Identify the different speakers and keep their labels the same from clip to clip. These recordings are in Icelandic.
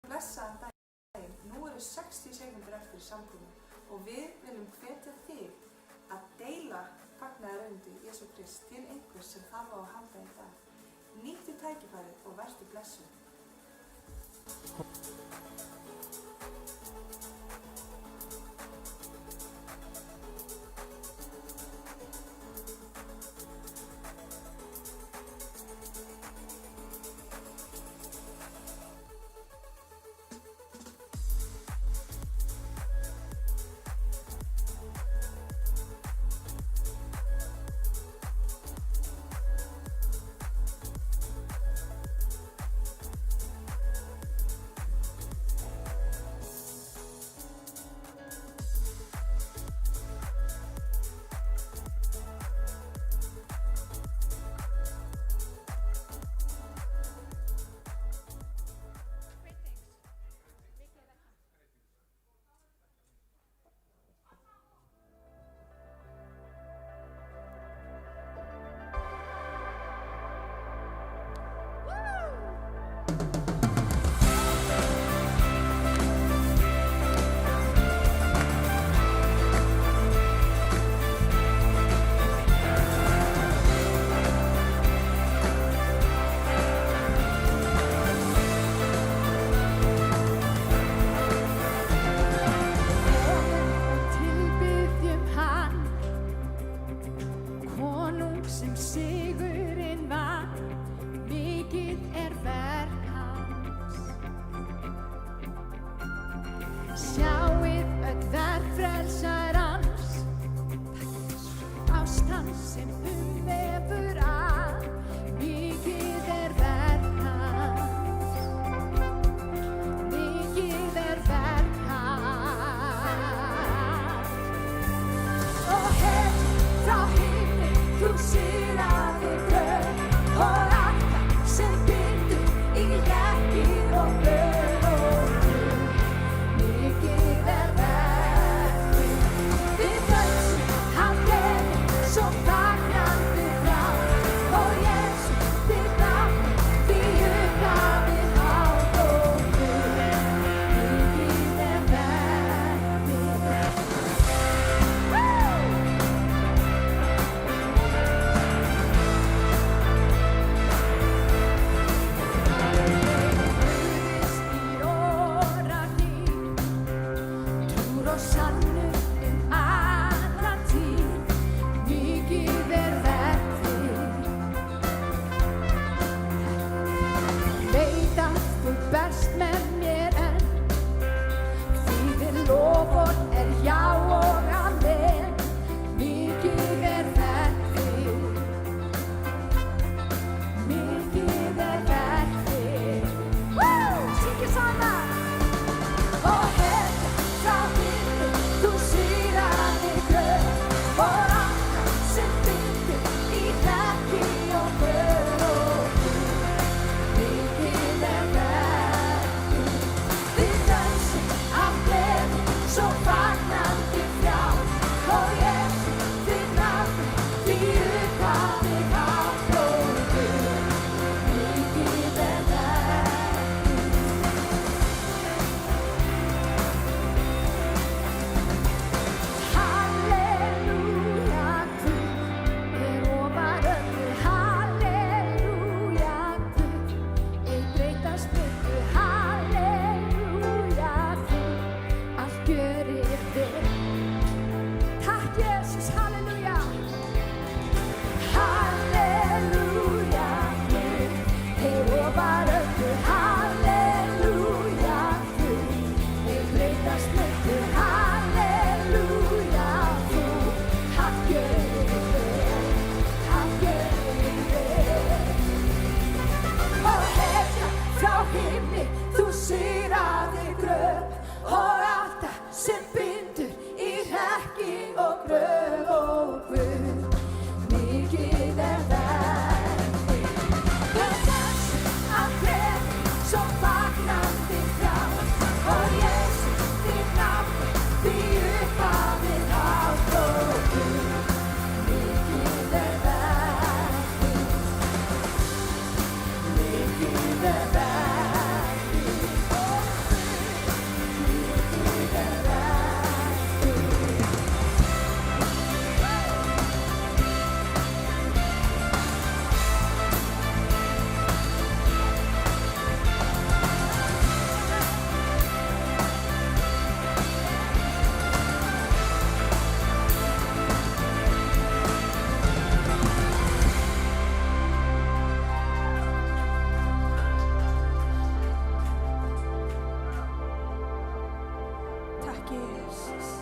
Speaker 1: Blessaðan daginn, nú eru 60 sekúndur eftir samkomu og við viljum hvetja þig að deila fagnaðarerindi Jesú Krist til einhvers sem þarf á að halda í dag. Nýttu tækifærið og vertu blessuð.
Speaker 2: Jesus.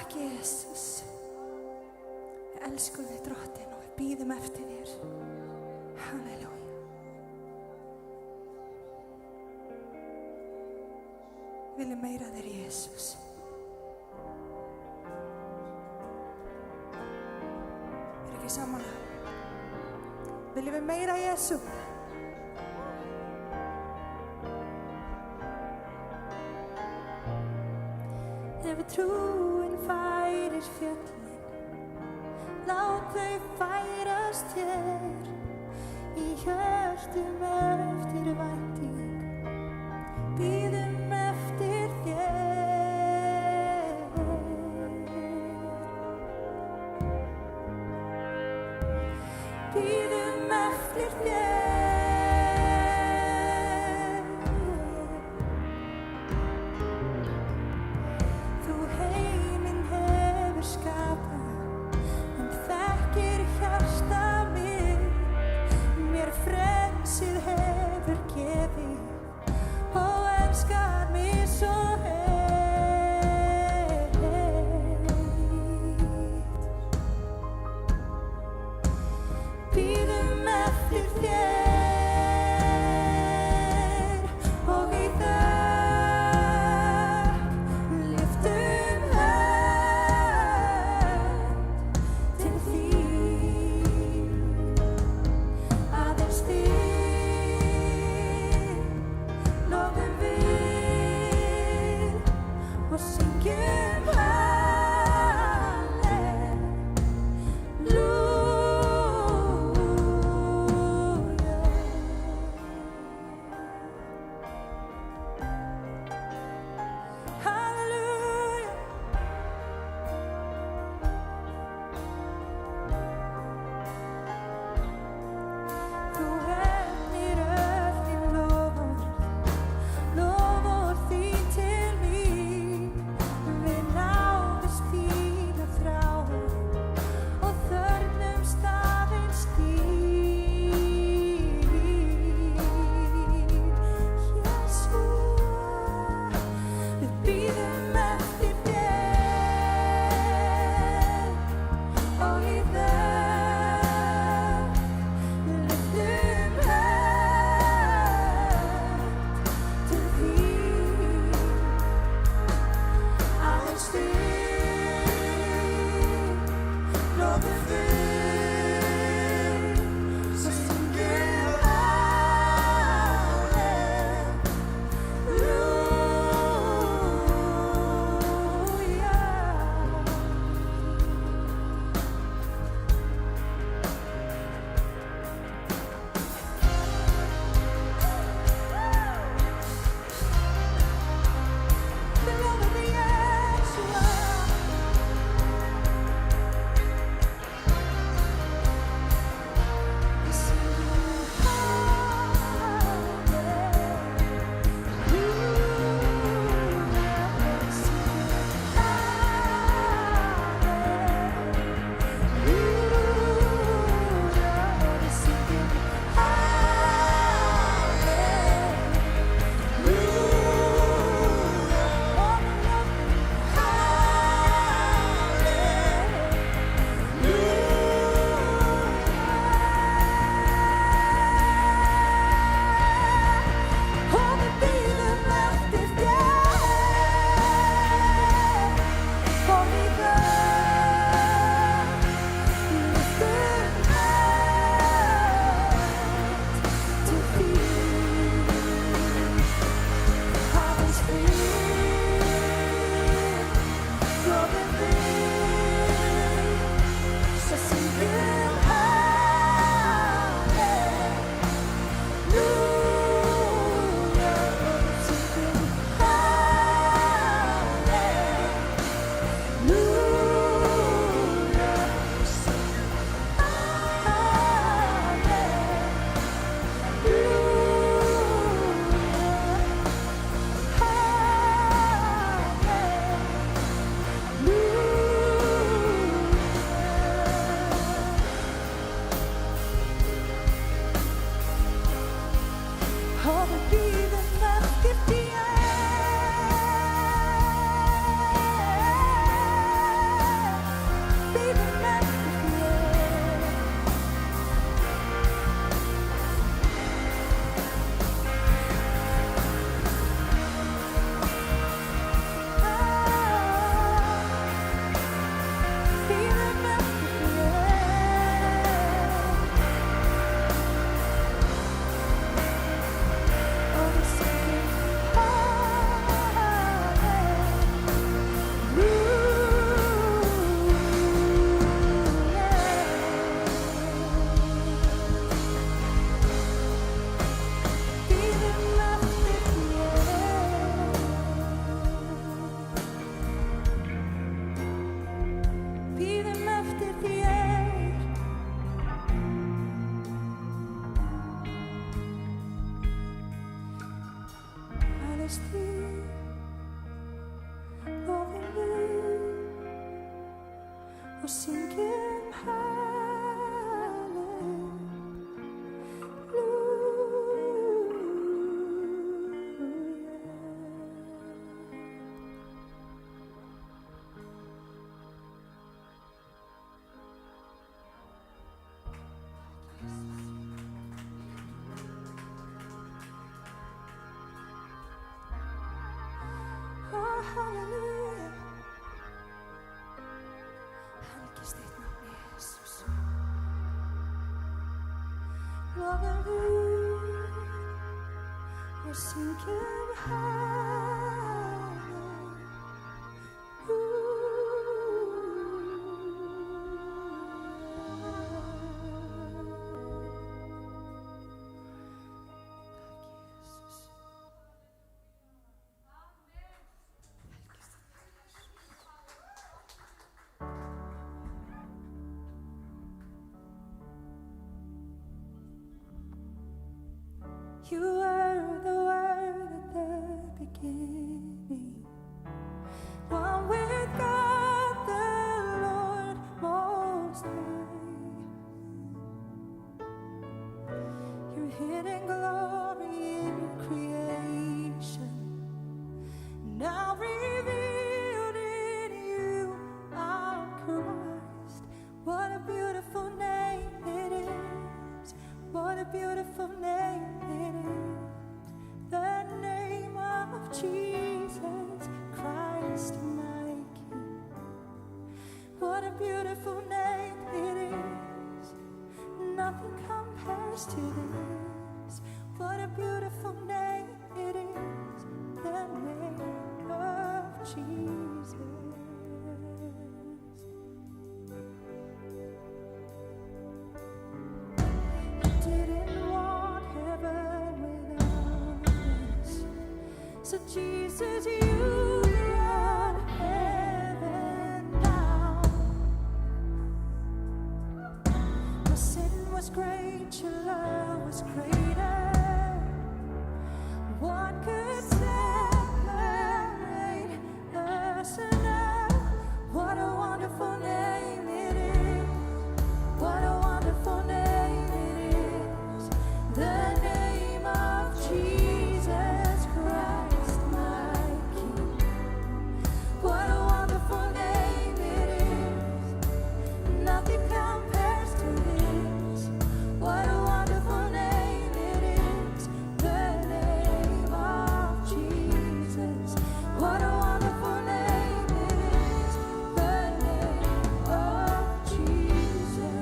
Speaker 1: Takk, Jesus. Við elskum þig, Drottinn, og við bíðum eftir þér. Halleluja. Við viljum meira þér, Jesus. Er ekki sammála? Viljum við meira, Jesu? Ef trúin færir fjöllin, lát þau færast hér. Í hjörtum eftir vænting, bíðum eftir þér. Bíðum eftir þér. Þú heiminn hefur skapað, en þekkir hjarta mitt. Mér frelsið hefur gefið og elskar mig svo heitt. Bíðum eftir þér. we're singing hallelujah. Helgist þitt nafn, Jesus. Hallelujah. We're singing You were the Word at the beginning, one with God the Lord Most High. Your hidden glory in creation, now revealed in you, our Christ. What a beautiful name it is! What a beautiful name! Jesus Christ, my King. What a beautiful name it is. Nothing compares to this. What a beautiful name it is. The name of Jesus. You didn't want heaven without us. So Jesus, you brought heaven down. Your sin was great, your love was greater. What could separate us now? What a wonderful name it is. What a wonderful name it is. The name of Jesus Christ. What a wonderful name it is. Nothing compares to this. What a wonderful name it is. The name of Jesus. What a wonderful name it is. The name of Jesus.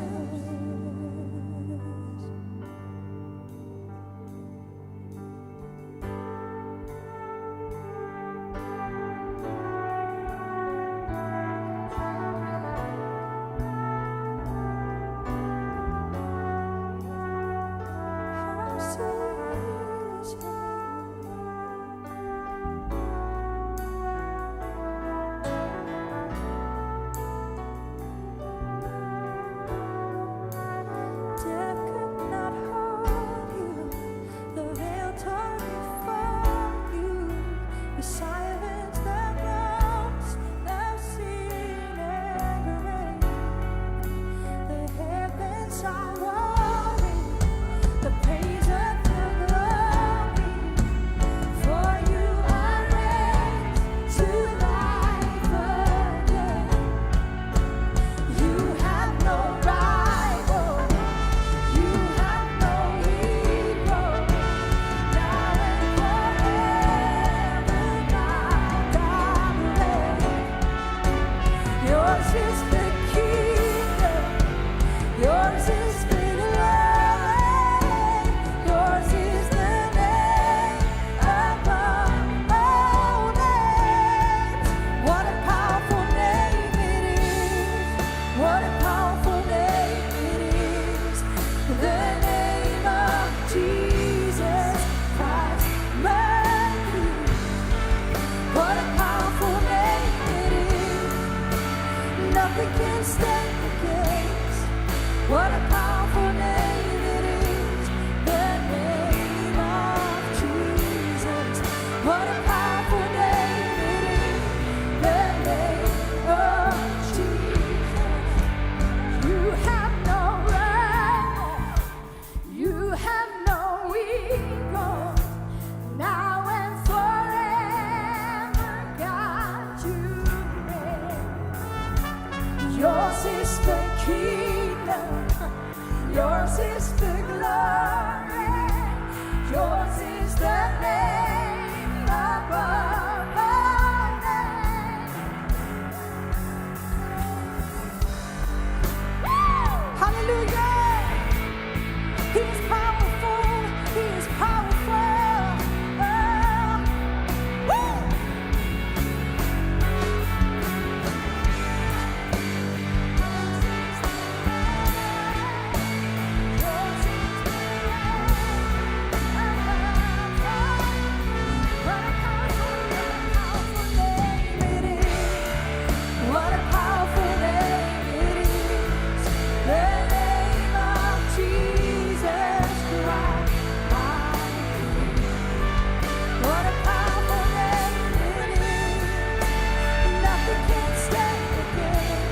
Speaker 2: kingdom. Yours is the glory. Yours is the name above all names. Hallelujah. He is powerful. He is powerful. Woo! What a powerful name it is. The name of Jesus Christ, my King. What a powerful name it is. Nothing can stand against.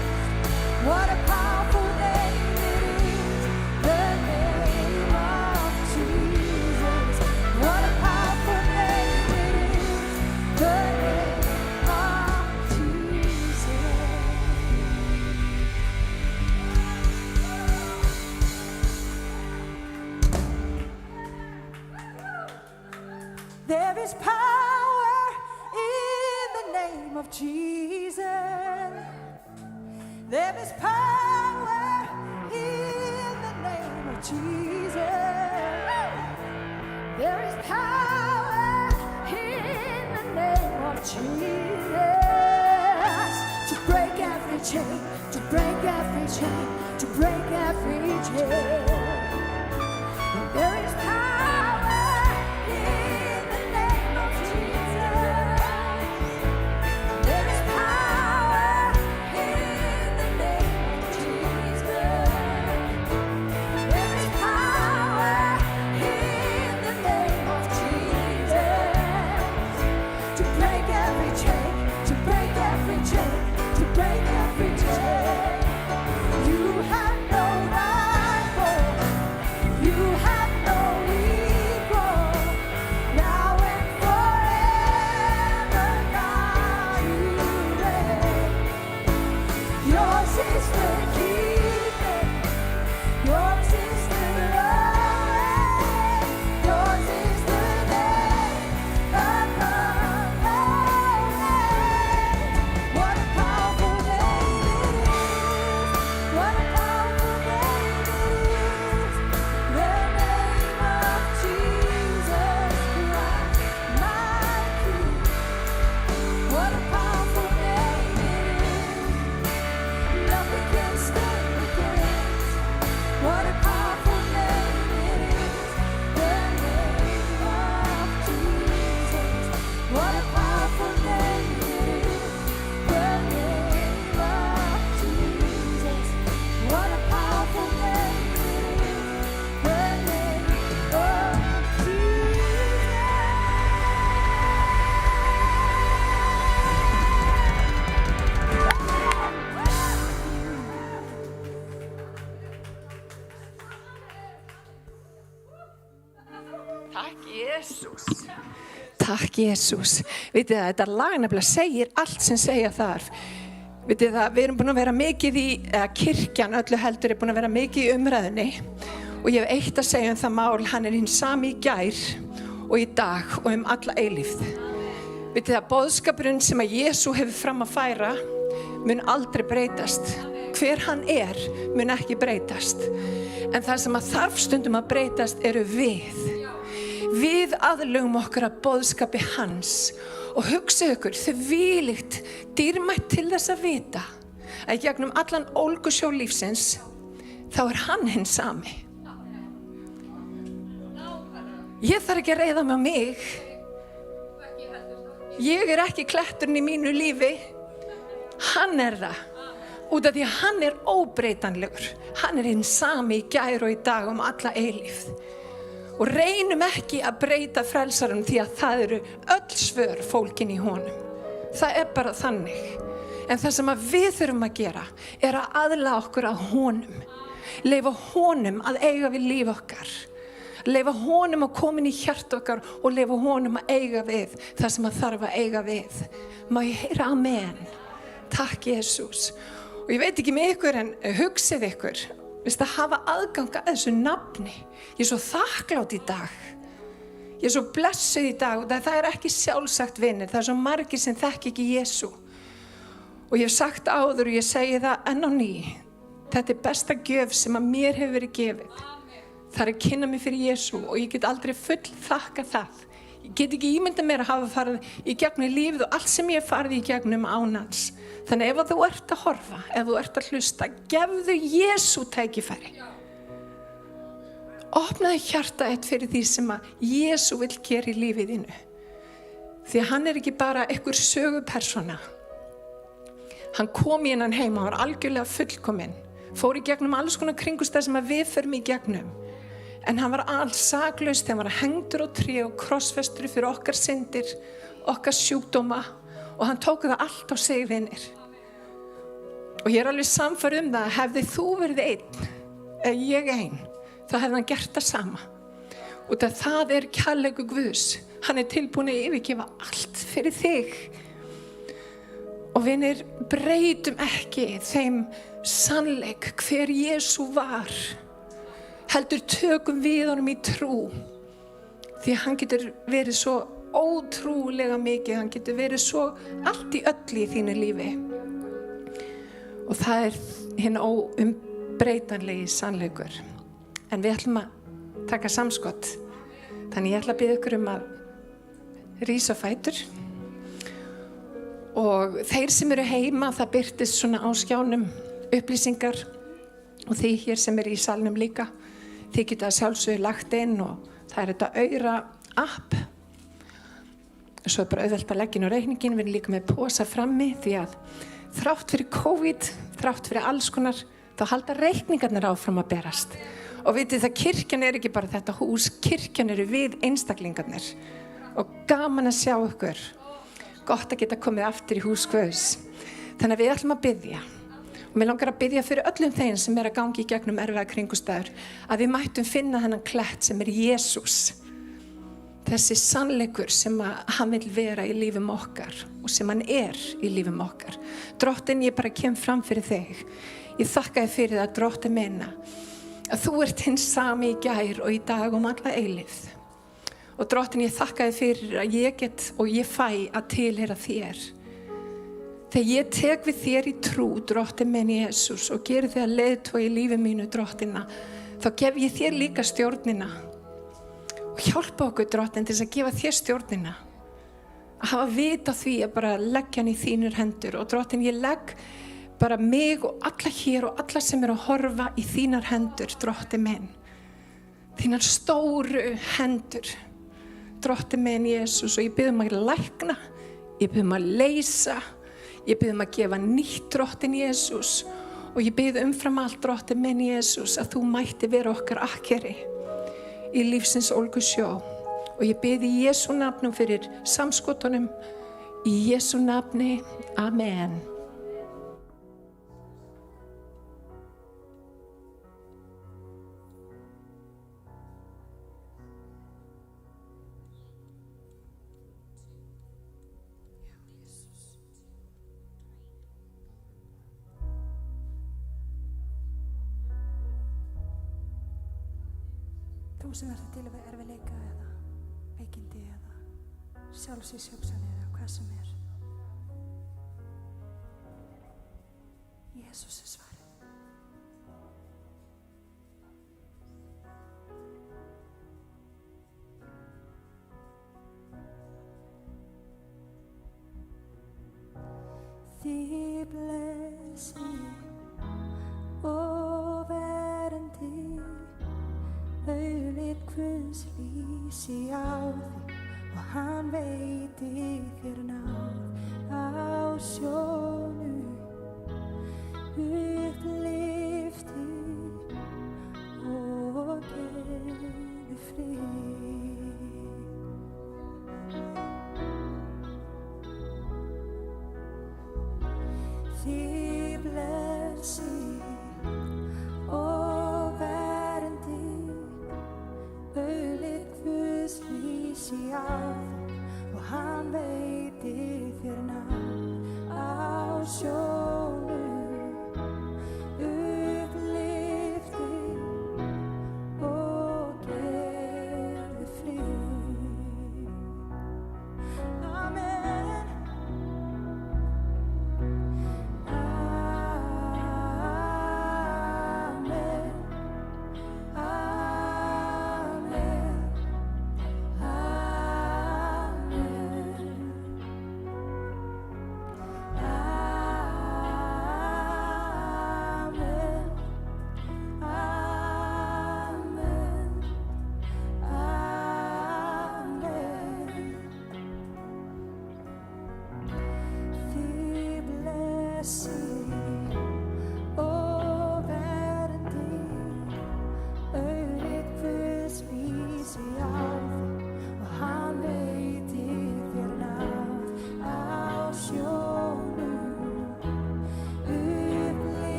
Speaker 2: What a powerful name it is. The name of Jesus. What a powerful name it is. The name of Jesus. There is power in the name of Jesus. There is power in the name of Jesus. There is power in the name of Jesus. To break every chain, to break every chain, to break every chain. There is power in the name of Jesus. There is power in the name of Jesus. There is power in the name of Jesus. To break every chain, to break every chain, to break every chain. You have no rival. You have no equal. Now and forever, God, you reign. Yours is the kingdom. Yours is the glory. Yours is the name above all names. What a powerful name it is. What a powerful name it is. The name of Jesus Christ, my King. What a powerful name it is. Nothing can stand against. What a powerful name it is. The name of Jesus. What a powerful name it is. The name of Jesus. What a powerful name it is. The name of
Speaker 3: Takk Jesús. Takk Jesús. Vitið það, þetta lag nefnilega segir allt sem segja þarf. Vitið það, við erum búin að vera mikið í, kirkjan öllu heldur er búin að vera mikið í umræðunni og ég hef eitt að segja það mál, hann hinn sami í gær og í dag og alla eilífð. Vitið það, boðskapurinn sem að Jesú hefur fram að færa mun aldrei breytast. Hver hann mun ekki breytast. En það sem að þarf stundum að breytast eru við. Við aðlögum okkur að boðskapi hans og hugsa ykkur þvílíkt dýrmætt til þess að vita að í gegnum allan ólgusjó lífsins þá hann hinn sami. Ég þarf ekki að reiða mig á mig. Ég ekki kletturinn í mínu lífi. Hann það. Út af því að hann óbreytanlegur. Hann hinn sami í gær og í dag alla eilífð. Og reynum ekki að breyta frelsarum því að það eru öll svör fólkin í honum. Það bara þannig. En það sem að við þurfum að gera að aðlaga okkur að honum. Leyfa honum að eiga við líf okkar. Leyfa honum að koma inn í hjart okkar og leyfa honum að eiga við það sem að þarf að eiga við. Má ég heyra amen. Takk Jesús. Og ég veit ekki með ykkur en hugsið ykkur, veist að hafa aðgang að þessu nafni. Ég svo þakklátt í dag. Ég svo blessuð í dag og það ekki sjálfsagt vinir. Það svo margir sem þekki ekki Jesú. Og ég hef sagt áður og ég segi það enn á ný. Þetta besta gjöf sem að mér hefur verið gefið. Það að kynna mig fyrir Jesú og ég get aldrei full þakka það. Ég get ekki ímynda mér að hafa farið í gegnum lífið og allt sem ég hef farið í gegnum án hans. Þannig ef þú ert að horfa, ef þú ert að hlusta, gefðu Jesú tækifæri. Opnaðu hjarta eitt fyrir því sem að Jesú vill gera í lífið þínu. Því að hann ekki bara einhver sögupersóna. Hann kom í hennan heim, hann var algjörlega fullkominn. Fór í gegnum alls konar kringumstæður sem að við förum í gegnum. En hann var alls saklaus þegar hann var hengdur á tré og krossfestur fyrir okkar syndir, okkar sjúkdóma og hann tók það allt á sig vinir. Og ég alveg sannfærð það, hefði þú verið einn, eða ég ein, þá hefði hann gert það sama. Og það kærleikur Guðs, hann tilbúinn að yfirgefa allt fyrir þig. Og vinir, breytum ekki þeim sannleik hver Jesú var. Heldur tökum við honum í trú. Því að hann getur verið svo ótrúlega mikið, hann getur verið svo allt í öllu í þínu lífi. Og það hinn óumbreytanlegi sannleikur. En við ætlum að taka samskott. Þannig ég ætla að biðja ykkur að rísa á fætur. Og þeir sem eru heima, það birtist svona á skjánum upplýsingar og þeir hér sem eru í salnum líka. Þið geta sjálfsögðu lagt inn og það þetta Aura app. Svo bara auðvelt að leggja inn á reikningin, við erum líka með posa frammi því að þrátt fyrir COVID, þrátt fyrir alls konar, þá halda reikningarnir áfram að berast. Og vitið það, kirkjan ekki bara þetta hús, kirkjan eru við einstaklingarnir. Og gaman að sjá ykkur. Gott að geta komið aftur í hús Guðs. Þannig að við ætlum að biðja. Og mér langar að biðja fyrir öllum þeim sem að gangi í gegnum erfiða kringumstæður að við mættum finna þennan klett sem Jesús. Þessi sannleikur sem að hann vil vera í lífum okkar og sem hann í lífum okkar. Drottinn, ég bara kem fram fyrir þig. Ég þakka þér fyrir það, Drottinn minna, að þú ert hinn sami í gær og í dag og alla eilífð. Og Drottinn, ég þakka þér fyrir að ég get og ég fæ að tilheyra þér. Þegar ég tek við þér í trú, Drottinn minn Jesús, og geri þig að leiðtoga í lífi mínu, Drottina, þá gef ég þér líka stjórnina. Og hjálpa okkur, Drottinn, til þess að gefa þér stjórnina. Að hafa vit á því að bara leggja hann í þínur hendur. Og Drottinn, ég legg bara mig og alla hér og alla sem eru að horfa í þínar hendur, Drottinn minn. Þínar stóru hendur, Drottinn minn Jesús, og ég bið að lækna, ég bið að leysa, ég bið að gefa nýtt, Drottinn Jesús, og ég bið umfram allt, Drottinn minn Jesús, að þú mætti vera okkar akkeri í lífsins ólgusjó. Og ég bið í Jesú nafnum fyrir samskotunum, í Jesú nafni, amen.
Speaker 2: Þú sem verður til við erfiðleika eða veikindi eða sjálfsvíshugsanir eða hvað sem Jesús svarið. Þið blessi og verndi auðlit Guðs vísi á þig og hann veiti þér náð á sjónu upplyfti og gefi frið. Þið blessi og verndi auðlit Guðs vísi á þig og hann veiti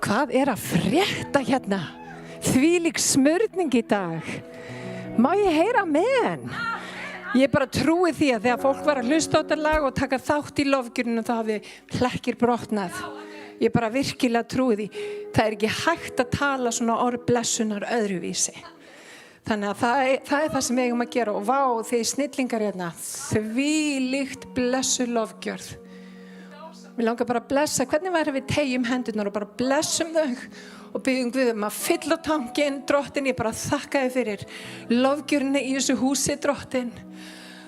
Speaker 3: Hvað að frétta hérna? Þvílík smurning í dag. Má ég heyra amen? Ég bara trúi því að þegar fólk var að hlusta á þetta lag og taka þátt í lofgjörnum þá hafi hlekkir brotnað. Ég bara virkilega trúi því. Það ekki hægt að tala svona orð blessunar öðruvísi. Þannig að það það sem við eigum að gera. Og vá, þið snillingar hérna, þvílíkt blessu lofgjörð. Við langar bara að blessa, hvernig væri við teyjum hendurnar og bara blessum þau og byggjum Guð að fylla tankinn, Drottin, ég bara þakka þér fyrir lofgjörni í þessu húsi, Drottin.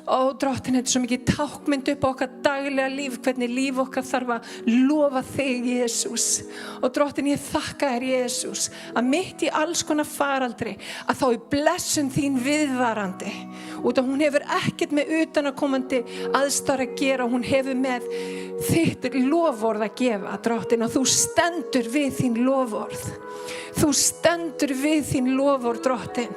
Speaker 3: Ó, Drottin, þetta svo mikið tákmynd upp á okkar daglega líf, hvernig líf okkar þarf að lofa þig, Jesús. Og Drottin, ég þakka þér, Jesús, að mitt í alls konar faraldri, að þá blessun þín viðvarandi. Út að hún hefur ekkert með utanakomandi aðstæður að gera, hún hefur með þitt loforð að gefa, Drottin, og þú stendur við þín loforð. Þú stendur við þín loforð, Drottin.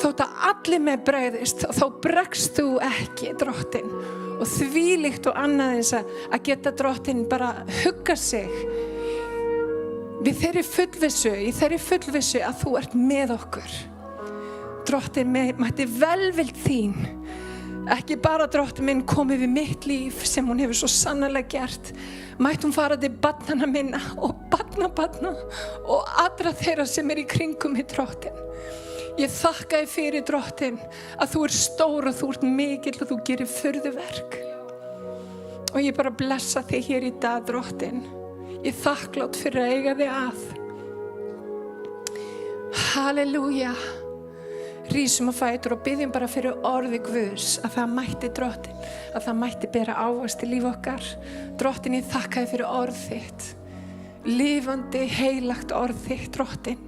Speaker 3: Þótt að allir með bregðist, þá bregst þú ekki, Drottin. Og þvílíkt og annað eins að geta, Drottin, bara hugga sig við þeirri fullvissu að þú ert með okkur. Drottin, mætti velvild þín, ekki bara, Drottin minn, komið við mitt líf sem hún hefur svo sannarlega gert. Mætti hún fara til barnanna minna og barnabarna og allra þeirra sem í kringum mig, Drottin. Ég þakka þér fyrir, Drottin, að þú stór og þú mikill og þú gerir furðuverk. Og ég bara blessa þig hér í dag, Drottin. Ég þakklátt fyrir að eiga þig að. Halleluja. Rísum á fætur og byggjum bara fyrir orði Guðs, að það mætti, Drottin, að það mætti bera ávast í líf okkar. Drottin, ég þakka þér fyrir orð þitt. Lifandi, heilagt orð þitt, Drottin.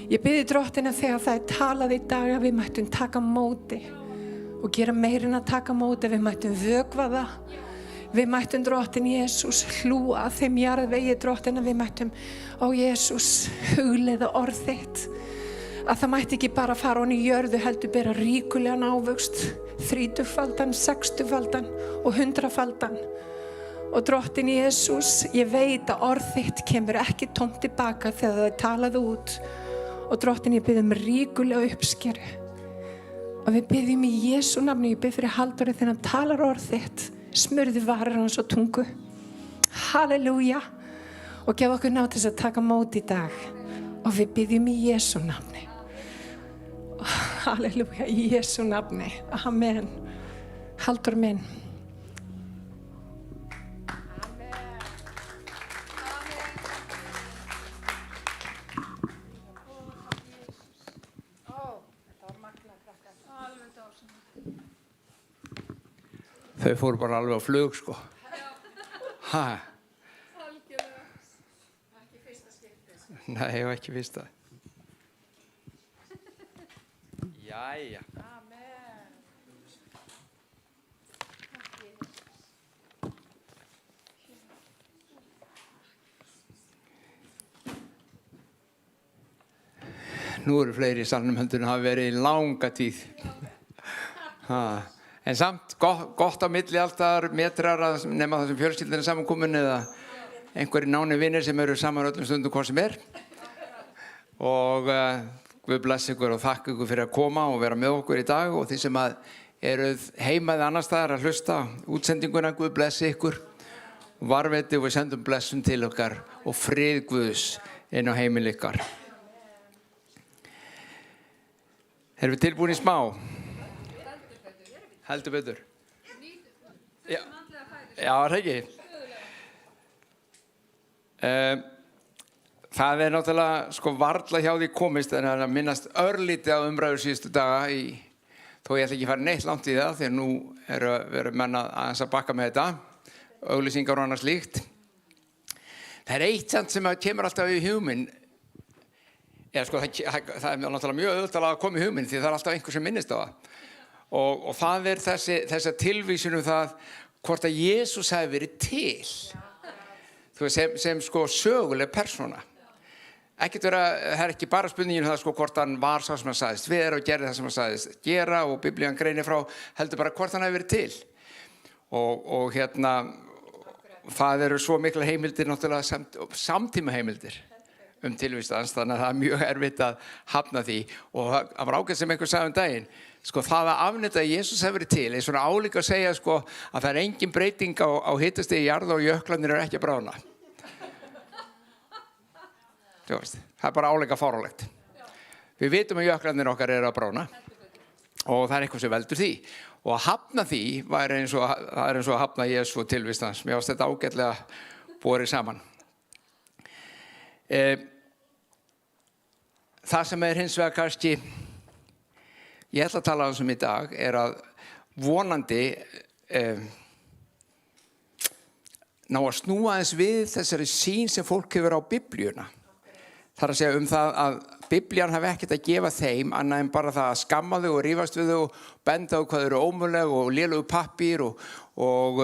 Speaker 3: Ég bið Drottin að þegar það talað í dag að við mættum taka móti og gera meira en að taka móti, við mættum vökva það. Við mættum, Drottin Jesús, hlúa að þeim jarðvegi, Drottin, að við mættum, ó Jesús, hugleiða orð þitt. Að það mætti ekki bara fara ofan í jörðu, heldur bera ríkulegan ávöxt, 30-faldan, 60-faldan og 100-faldan. Og Drottin Jesús, ég veit að orð þitt kemur ekki tómt tilbaka þegar það talað út. Og Drottin, ég bið ríkulega uppskeru. Og við biðjum í Jesú nafni, ég bið fyrir Halldóri þegar hann talar orð þitt, smurði varir hans og tungu. Halleluja. Og gef okkur náð til þess að taka mót í dag. Og við biðjum í Jesú nafni. Halleluja, í Jesú nafni. Amen. Halldór minn.
Speaker 4: Þau fóru bara alveg á flug, sko. Ha.
Speaker 1: Ekki fyrsta skipti.
Speaker 4: Nei, ekki fyrsta. Jæja.
Speaker 1: Amen.
Speaker 4: Nú eru fleiri í salnum heldur en hafa verið í langa tíð. Ha. En samt gott á milli alltaf metrar að nema það sem fjölskyldin samankomin eða einhverjir náni vinir sem eru saman öllum stundum hvað sem Og Guð blessi ykkur og þakka ykkur fyrir að koma og vera með okkur í dag og því sem að eruð heimaði annars staðar að hlusta útsendinguna, Guð blessi ykkur og varveiti og við sendum blessun til okkar og frið Guðs inn á heimili ykkar. Erum við tilbúin í smá? Heldur betur. Já, það ekki. Það náttúrulega sko varla hjá því komist en að minnast örlítið á umræður síðustu daga þó ég ætla ekki að fara neitt langt í það því að nú eru menn aðeins að bakka með þetta, auglýsingar og annars líkt. Það eitt samt sem kemur alltaf í hugminn. Sko, það náttúrulega mjög auðvitað að koma í hugminn því það alltaf einhver sem minnist á það. Og það þessa tilvísun það hvort að Jesús hafi verið til sem sko söguleg persóna. Það er ekki bara spurningin það sko hvort hann var sá sem hann sagðist vera og gerði það sem hann sagðist gera og Biblían greinir frá, heldur bara hvort hann hafi verið til. Og það eru svo mikla heimildir náttúrulega samtíma heimildir. tilvist hans, þannig að það mjög erfitt að hafna því. Og það var ágætt sem einhver sagði daginn, sko, það að afneita að Jesús hefur verið til, svona álíka að segja, sko, að það engin breyting á hitastigi jarða og jöklarnir ekki að bráðna. Það bara álíka fáránlegt. Við vitum að jöklarnir okkar að bráðna og það eitthvað sem veldur því. Og að hafna því það eins og að hafna Jesú og tilvist hans. Mér varst þetta ágætlega borið saman. Það sem hins vegar kannski ég ætla að tala í dag að vonandi ná að snúa aðeins við þessari sýn sem fólk hefur á Biblíuna. Það að segja það að Biblían hafi ekkert að gefa þeim annað en bara það að skamma þau og rífast við þau og benda á hvað þau eru ómöguleg og lélegu pappír og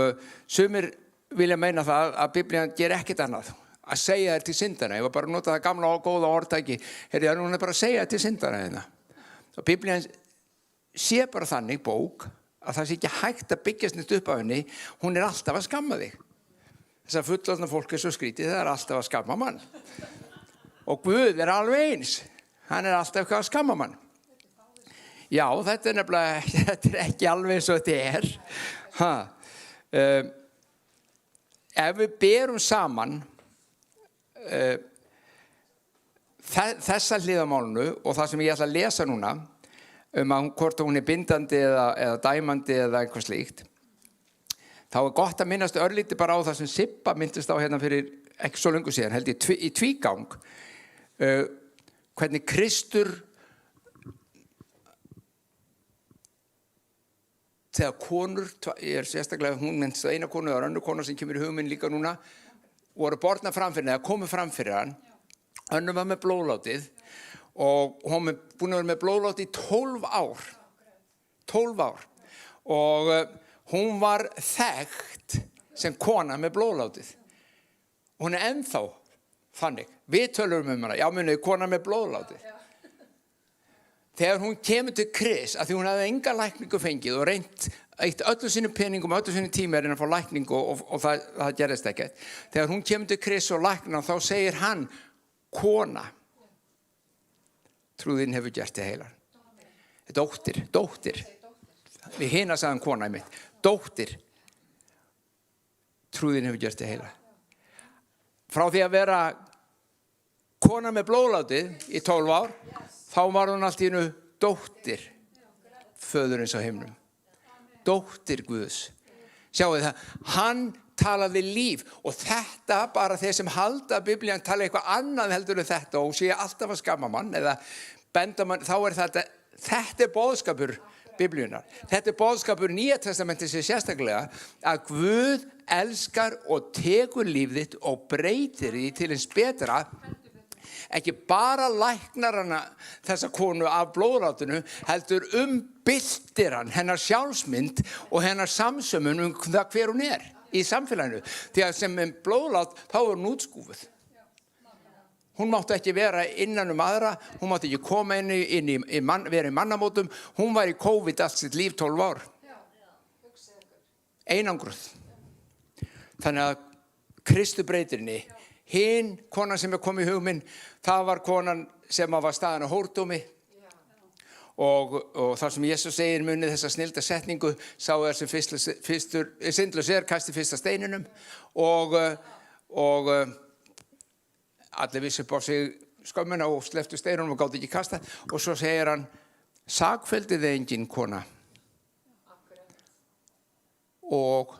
Speaker 4: sumir vilja meina það að Biblían ger ekkert annað að segja þér til syndana. Ég var bara að nota það gamla og góða orðtæki. Hún bara að segja þér til syndana hérna. Og Biblían sé bara þannig bók að það sé ekki hægt að byggjast nýtt upp á henni. Hún alltaf að skamma þig. Þessar fullorðna fólk svo skrítið, það alltaf að skamma mann. Og Guð alveg eins. Hann alltaf eitthvað að skamma mann. Já, þetta nefnilega, þetta ekki alveg eins og þetta ef við berum saman þessa hliðamálinu og það sem ég ætla að lesa núna að hvort hún bindandi eða dæmandi eða eitthvað slíkt, þá gott að minnast örlítið bara á það sem Sibba myndist á hérna fyrir ekki svo löngu síðan, held ég í tvígang, hvernig Kristur þegar konur, ég sérstaklega hún minnst eina konu og önnur konu sem kemur í hugminn líka núna, voru borna framfyrir eða komu framfyrir hann, önnur var með blóðlátið og hún búin að vera með blóðlátt í 12 ár. 12 ár. Og hún var þekkt sem kona með blóðlátið. Hún ennþá þannig. Við tölum hana, já muni, kona með blóðlátið. Þegar hún kemur til Kris, að því hún hafði enga lækningu fengið og reynt eitt öllu sínum peningum, öllu sínum tíma að fá lækningu og það gerðist ekkert. Þegar hún kemur til Kris og læknar, þá segir hann, kona, trúðin hefur gert þig heilan. Dóttir. Við hina sagðum kona í mitt. Dóttir, trúðin hefur gert þig heilan. Frá því að vera kona með blóðlátið í 12 ár, þá var hún allt í einu dóttir föðurins á himnum. Dóttir Guðs. Sjáu það, hann talaði líf og þetta bara þeir sem halda að Biblían tala eitthvað annað heldur en þetta og sé alltaf að skamma mann eða benda mann, þá þetta boðskapur Biblíunar. Þetta boðskapur Nýja testamenti sér sérstaklega að Guð elskar og tekur líf þitt og breytir því til eins betra. Ekki bara læknar hana þessa konu af blóðlátinu, heldur byltir hann hennar sjálfsmynd og hennar samsömun það hver hún í samfélaginu. Því að sem blóðlát, þá hún útskúfuð. Hún mátti ekki vera innan aðra, hún mátti ekki koma vera í mannamótum, hún var í COVID allt sitt líf 12 ár. Einangruð. Þannig að Kristur breytir henni. Hin konan sem kom í hugminn, það var konan sem var staðan á hórdómi og þar sem Jesus segir munið þessa snilda setningu sá sem syndlaus kasti fyrsta steininum og allir vissu upp á sig skömmuna og slepptu steinunum og gátu ekki kasta og svo segir hann sakfelldi þið engin kona og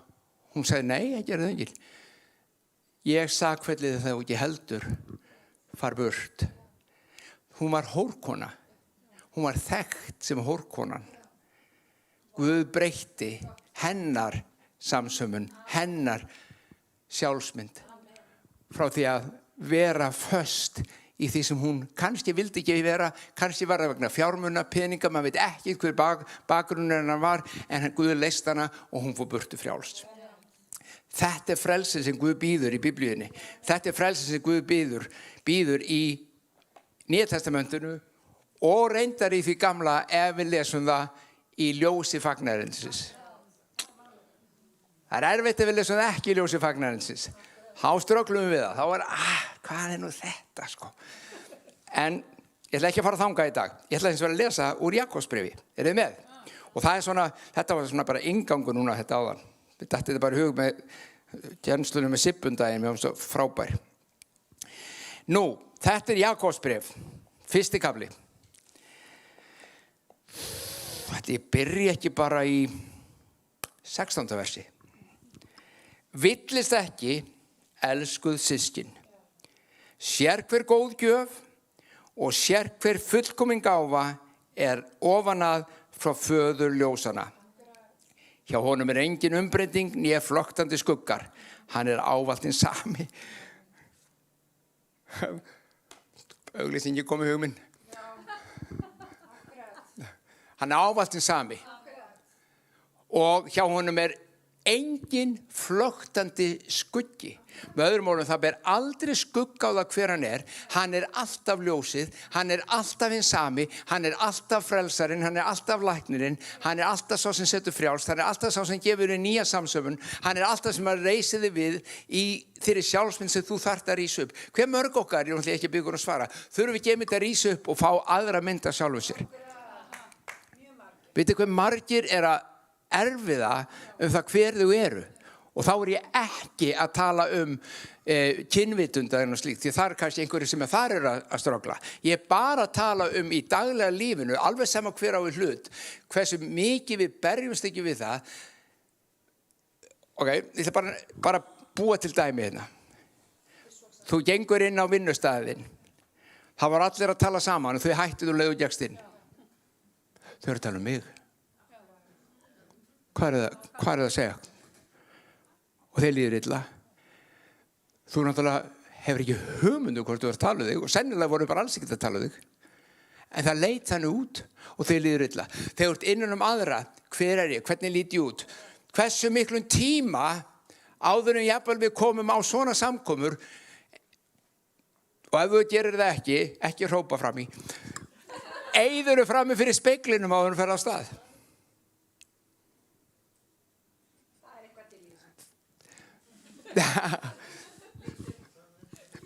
Speaker 4: hún sagði nei, ég gerði það engin. Ég sakfelliði það og ekki heldur far burt. Hún var hórkona. Hún var þekkt sem hórkonan. Guð breytti hennar samsömun, hennar sjálfsmynd. Frá því að vera föst í því sem hún kannski vildi ekki vera, kannski var það vegna fjármuna, peninga, maður veit ekki hver bakgrunnur hennar var, en Guð leyst hana og hún fór burtu frjálst. Þetta frelsið sem Guð býður í Biblíunni. Þetta frelsið sem Guð býður í Nýja testamentinu og reyndar í því gamla ef við lesum það í ljósi fagnaðarins. Það erfitt ef við lesum það ekki í ljósi fagnaðarins. Þá ströglum við það. Þá hvað nú þetta, sko? En ég ætla ekki að fara þangað í dag. Ég ætla hins vegar að lesa úr Jakobsbréfi. Þið með? Og það þetta var svona bara inngangur núna þetta áðan. Þetta bara í hug með kennslunum með Sibbundaginn, mér finnst það frábær. Nú, þetta Jakobsbréf, 1. kafli. Ég byrja ekki bara í 16. versi. Villist ekki, elskuð systkin. Sér hver góð gjöf og sér hver fullkomin gáfa ofan frá föður ljósana. Hjá honum engin umbreyting né floktandi skuggar. Hann ávallt hinn sami. Auglýsingi kom í hug minn. Hann ávallt hinn sami. Og hjá honum engin floktandi skuggi. Með öðrum orðum, það ber aldrei skugga á það hver hann alltaf ljósið, hann alltaf hinn sami, hann alltaf frelsarinn, hann alltaf læknirinn, hann alltaf sá sem setur frjálst, hann alltaf sá sem gefur þér nýja samsöfun, hann alltaf sem reisir þig við í þeirri sjálfsmynd sem þú þarft að rísa upp. Hver mörg okkar, ég ætla ekki að byggja að svara, þurfum við ekki einmitt að rísa upp og fá aðra mynd af sjálfu sér? Vitið hver margir að erfiða það hver þau eru? Og þá ég ekki að tala kynvitund og slíkt, því það kannski einhverjir sem þar að ströggla. Ég bara að tala í daglega lífinu, alveg sama hver á í hlut, hversu mikið við berjumst ekki við það. Ok, ég ætla bara búa til dæmi hérna. Þú gengur inn á vinnustaðinn. Það var allir að tala saman og þau hættuðu leið og gekkst inn. Þau að tala mig. Hvað það að segja? Og þeir líður illa. Þú náttúrulega hefur ekki hugmyndu hvort þú að tala þig og sennilega voru bara alls ekki að tala þig. En það leit þannig út og þeir líður illa. Þegar þú ert innan aðra, hver ég, hvernig lít ég út? Hversu miklum tíma áður en jafnvel við komum á svona samkomur og ef þú gerir það ekki hrópa fram í. Eyðurðu frammi fyrir speglinum áður en fer á stað.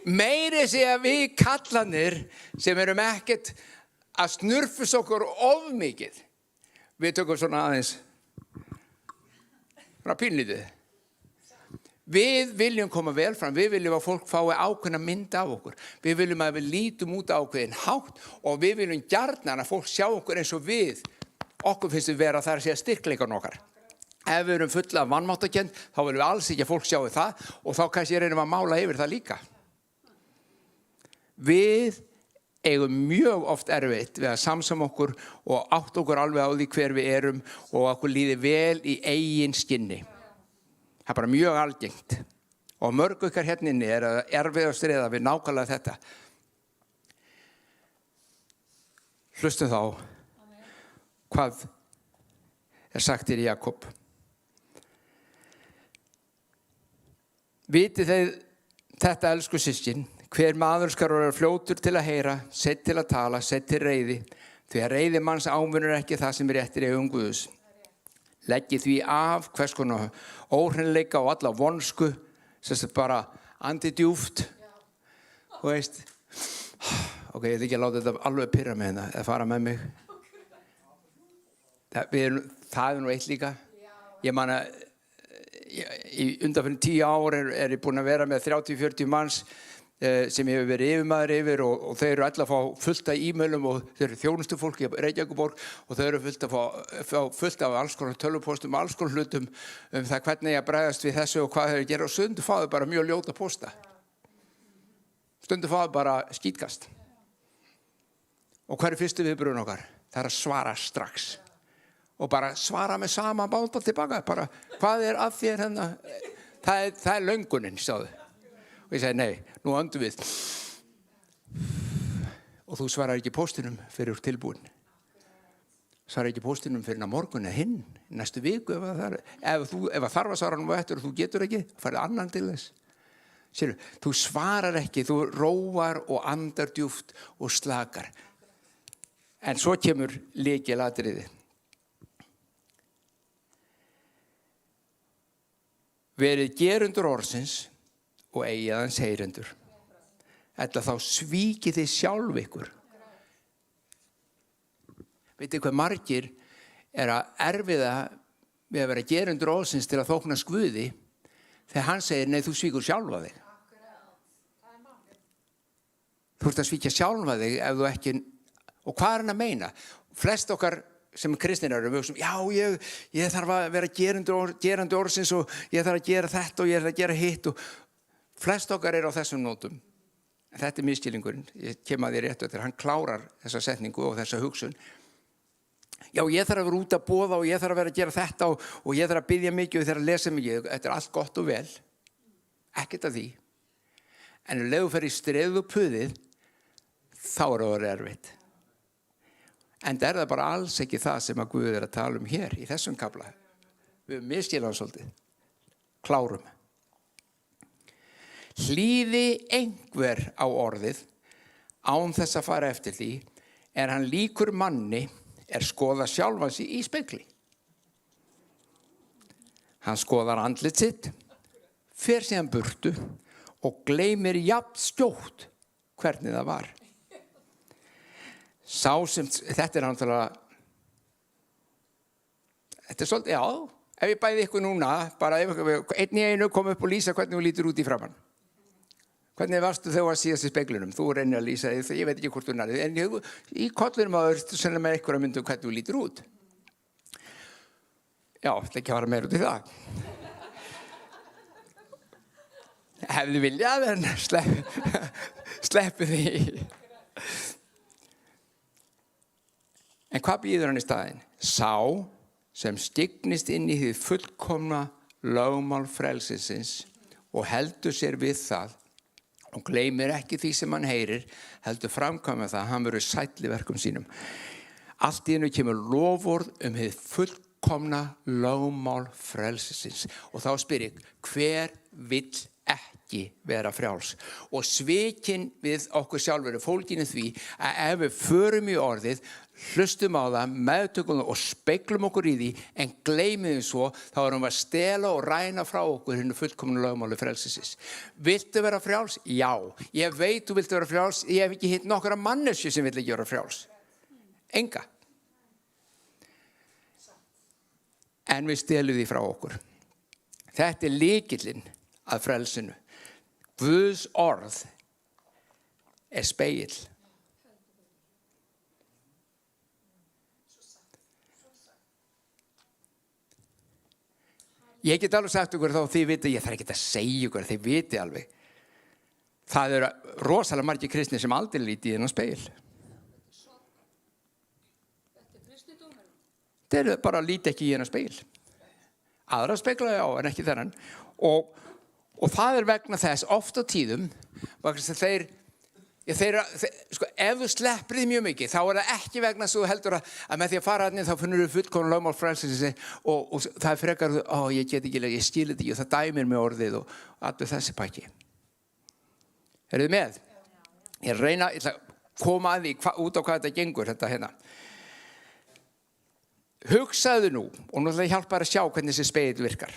Speaker 4: Meiri sé að við kallanir sem erum ekkert að snurfus okkur of mikið. Við tökum svona aðeins pínlítið. Við viljum koma vel fram, við viljum að fólk fái ákveðna mynd af okkur. Við viljum að við lítum út á ákveðin hátt og við viljum gjarnan að fólk sjá okkur eins og okkur finnst við vera þar að segja styrkleikan okkar. Ef við erum fulla af vanmáttakend, þá viljum við alls ekki að fólk sjáu það og þá kannski reynum að mála yfir það líka. Við eigum mjög oft erfitt við að samsama okkur og átta okkur alveg á því hver við erum og okkur líði vel í eigin skinni. Það bara mjög algengt. Og mörg ykkar hérninni að erfið að streiða við nákvæmlega þetta. Hlustum þá hvað sagt í Jakob. Vitið þeir þetta, elsku systkin, hver maður skal vera fljótur til að heyra, seitt til að tala, seitt til reiði, því að reiði manns ávinnur ekki það sem réttir í augum Guðs. Leggið því af hvers konar óhreinleika og alla vonsku, sem bara andi djúpt. Þú veist, ok, ég ætla ekki að láta þetta alveg pirra með hérna, eða fara með mig. Það nú eitt líka. Ég man að í undanfyrir 10 ár ég búin að vera með 30-40 manns sem ég hefur verið yfirmaður yfir og þeir eru allir að fá fullt af e-mailum og þeir eru þjónustufólk í Reykjavíkurborg og þeir eru fá fullt af alls konar tölvupóstum, alls konar hlutum það hvernig ég að bregðast við þessu og hvað þeir gera og stundu fá þau bara mjög ljóta pósta. Stundu fá þau bara skítkast. Og hver fyrstu viðbrögðin okkar? Það að svara strax. Og bara svara með sama báta tilbaka. Bara, hvað að þér hérna? Það löngunin, sjáðu. Og ég segi, nei, nú öndum við. Og þú svarar ekki póstinum fyrir tilbúin. Svarar ekki póstinum fyrir morgun eða hinn, næstu viku. Ef þarf að svara nú eftir og þú getur ekki, farið annan til þess. Sérðu, þú svarar ekki, þú róar og andar djúpt og slakar. En svo kemur lykilatriði. Verið gerundur orðsins og eigi aðeins heyrendur. Ætla þá svíkið þið sjálf ykkur. Vitið hvað margir að erfiða við að vera gerendur orðsins til að þóknast Guði þegar hann segir, nei, þú svíkur sjálfa þig. Þú ert að svíkja sjálfa þig ef þú ekki, og hvað hann að meina? Flest okkar sem kristnir eru, við hugsaum, já, ég þarf að vera gerandi orðsins og ég þarf að gera þetta og ég þarf að gera hitt og flest okkar eru á þessum nótum. Þetta misskilningurinn, ég kem að því rétt eftir, hann klárar þessa setningu og þessa hugsun. Já, ég þarf að vera út að boða og ég þarf að vera að gera þetta og ég þarf að biðja mikið og ég þarf að lesa mikið. Þetta allt gott og vel, ekkert af því. En ef þú fer í streðið og puðið, þá það erfitt. En það bara alls ekki það sem að Guð að tala hér í þessum kafla. Við misskilum hann svolítið. Klárum. Hlýði einhver á orðið án þess að fara eftir því hann líkur manni skoða sjálfan sig í spegli. Hann skoðar andlit sitt, fer síðan burtu og gleymir jafn skjótt hvernig það var. Þetta náttúrulega, þetta svolítið, já, ef ég bæði ykkur núna, bara einn í einu kom upp og lýsa hvernig þú lítur út í framan. Hvernig varstu þegar að síðast í speglunum? Þú reynir að lýsa þig, ég veit ekki hvort þú nærið, en í kollinum að þú sennilega með ykkur að myndu hvernig þú lítur út. Já, það ekki að fara meira út í það. Hefði viljað, en sleppu því. En hvað býður hann í staðinn? Sá sem stygnist inn í hið fullkomna lögmál frelsisins og heldur sér við það og gleymir ekki því sem hann heyrir, heldur framkvæma það, hann verður sæll í verkum sínum. Allt í einu kemur loforð hið fullkomna lögmál frelsisins og þá spyr ég, hver vill ekki vera frjáls? Og svikin við okkur sjálfur fólgin í því að ef við förum í orðið, hlustum á það, meðtökum það og speglum okkur í því en gleymum því svo, þá erum við að stela og ræna frá okkur hinu fullkomnu lögmáli frelsisins. Viltu vera frjáls? Já. Ég veit þú viltu vera frjáls, ég hef ekki hitt nokkra manneskju sem vill ekki vera frjáls. Enga. En við stelum því frá okkur. Þetta lykillinn að frelsinu. Guðs orð spegill. Ég get alveg sagt ykkur þá þið viti, ég þarf ekki að segja ykkur, þið viti alveg. Það eru rosalega margir kristnir sem aldrei líti í þennan spegil. Þeir eru bara að líti ekki í þennan spegil. Aðra spegla já, en ekki þennan. Og það vegna þess, oft á tíðum, þeir sko, ef þú sleppir því mjög mikið, þá það ekki vegna svo þú heldur að með því að fara hann þá finnur þú fullkomna lögmál frelsisins og það frekar, ég get ekki, ég skil þetta ekki og það dæmir mig orðið og allur þessi pakki. Eruð þið með? Ég ætla að koma að því út á hvað þetta gengur, þetta hérna. Hugsaðu nú, og nú ætla ég hjálpa að sjá hvernig þessi spegill virkar.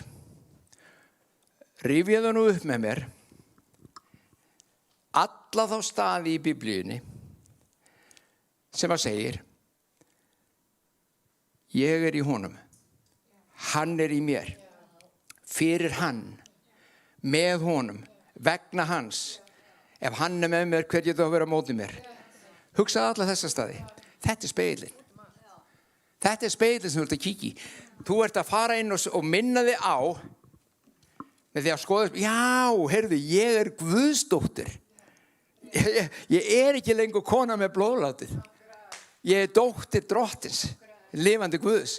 Speaker 4: Rifjaðu nú upp með mér alla þá staði í Biblíunni sem að segir ég í honum, hann í mér, fyrir hann, með honum, vegna hans. Ef hann með mér, hver getur að vera á móti mér? Hugsaðu alla þessa staði. Þetta spegillinn. Þetta spegillinn sem þú ert að kíkja í. Þú ert að fara inn og minna þig á með því að skoða, já, heyrðu, ég Guðsdóttir. Ég ekki lengur kona með blóðlátið. Ég dóttir drottins, lifandi Guðs.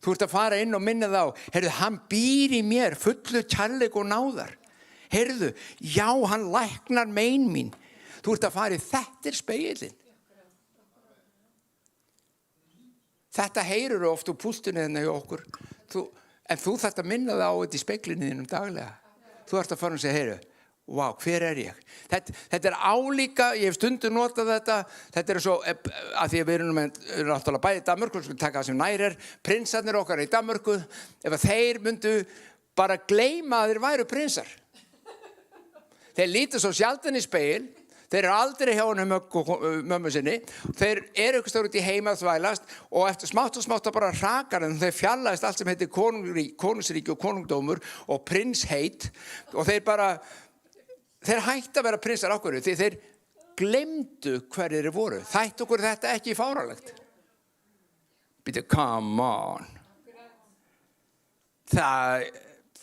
Speaker 4: Þú ert að fara inn og minna þá, heyrðu, hann býr í mér fullu kærleik og náðar. Heyrðu, já, hann læknar mein mín. Þú ert að fara í þetta spegillinn. Þetta heyrur oft úr púltunni þarna hjá okkur. En þú þarft að minna það á þetta í speglinni þínum daglega. Þú ert að fara og segja, heyrðu, vá, hver ég? Þetta álíka, ég hef stundum notað þetta svo, að því að við erum alltaf bæði í Danmörku, við skulum taka það sem nær prinsarnir okkar í Danmörku, ef að þeir myndu bara gleyma að þeir væru prinsar. Þeir líta svo sjaldan í spegil, þeir eru aldrei hjá henni mömmu sinni, þeir eru ykkur stór út í heima að þvælast og eftir smátt og smátt að bara hrakar en þeir fjallaðist allt sem heitir konungsríki og konungdómur og prinsheit og þeir hætti að vera prinsar okkur því þeir glemdu hverjir þeir voru. Þætti okkur þetta ekki fáránlegt? Býtu, come on.